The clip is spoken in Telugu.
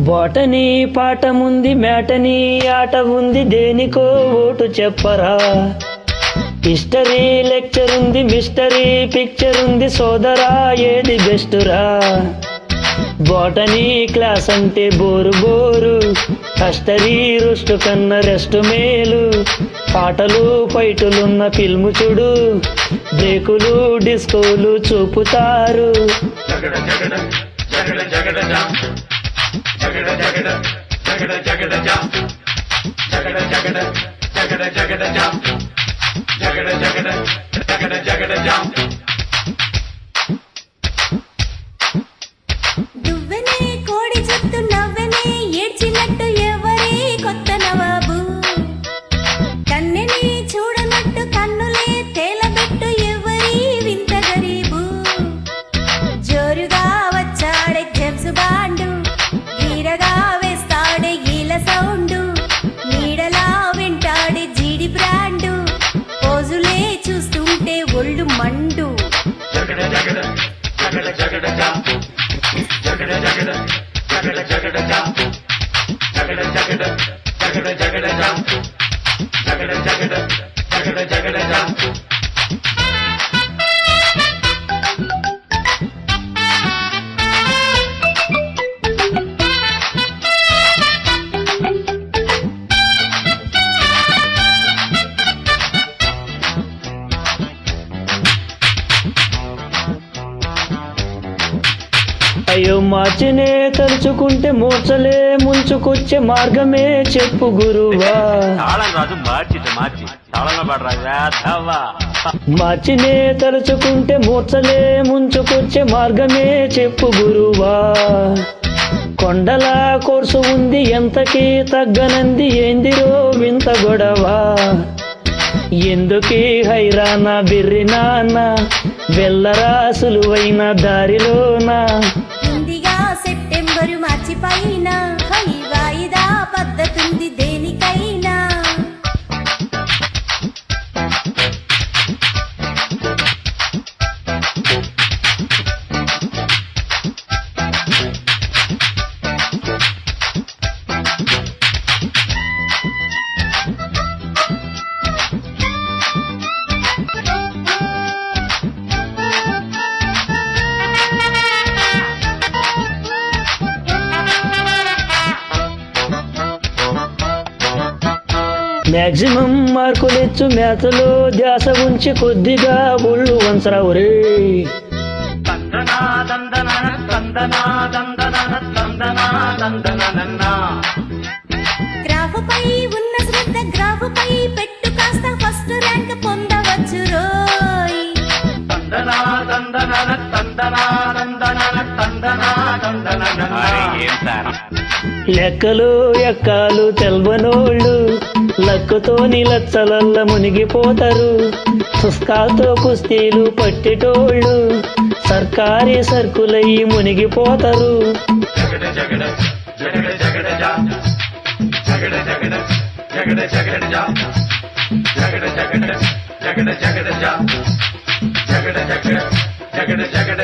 బోటనీ పాఠముంది మేటనీ ఆట ఉంది దేనికో ఓటు చెప్పరా. హిస్టరీ లెక్చర్ ఉంది మిస్టరీ పిక్చర్ ఉంది సోదరా ఏది బెస్టురా. బోటనీ క్లాస్ అంటే బోరు బోరు, కస్టరీ రుస్టు కన్న రెస్ట్ మేలు. పాటలు ఫైటులున్న ఫిల్ము చూడు, బ్రేకులు డిస్కోలు చూపుతారు. దువ్వెనే కోడి చుట్టూ నవ్వెనే ఏడ్చినట్టు ఎవరే కొత్త నవాబు. కన్నెని చూడనట్టు కన్నులే తేలబెట్టు ఎవరి వింత గరీబు. జోరుగా వచ్చాడే జేమ్స్ బాండు, వీరగా వేస్తాడే ఈల సౌండు. నీడలా వింటాడే జీడి బ్రాండు, పోజులే చూస్తుంటే ఒళ్ళు మండు. అయ్యో మార్చినే తలుచుకుంటే మూర్చలే ముంచుకొచ్చే మార్గమే చెప్పు గురువా. మార్చినే తలుచుకుంటే మూర్చలే ముంచుకొచ్చే మార్గమే చెప్పు గురువా. కొండల కోర్సు ఉంది ఎంతకీ తగ్గనంది ఏందిరో వింత గొడవ. ఎందుకీ హైరానా బిర్రినాన్న వెళ్ళరా సులువైన దారిలోనా. ముందుగా సెప్టెంబరు మార్చి పైన హై వాయిదా పద్ధతుంది దేనికైనా. మ్యాక్సిమం మార్కులిచ్చు మ్యాథ్లో ధ్యాస ఉంచి కొద్దిగా ఒళ్ళు వంచరావు రే. గ్రాఫుపై ఉన్న శ్రద్ధ గ్రాఫుపై పెట్టు కాస్త ఫస్ట్ ర్యాంక్ పొందవచ్చు రోయ్. లెక్కలు ఎక్కాలు తెల్వనోళ్ళు లక్కుతోని లచ్చలల్ల మునిగిపోతారు. పుస్తకాలతో కుస్తీలు పట్టేటోళ్ళు సర్కారీ సర్కులయ్యి మునిగిపోతారు. జగడ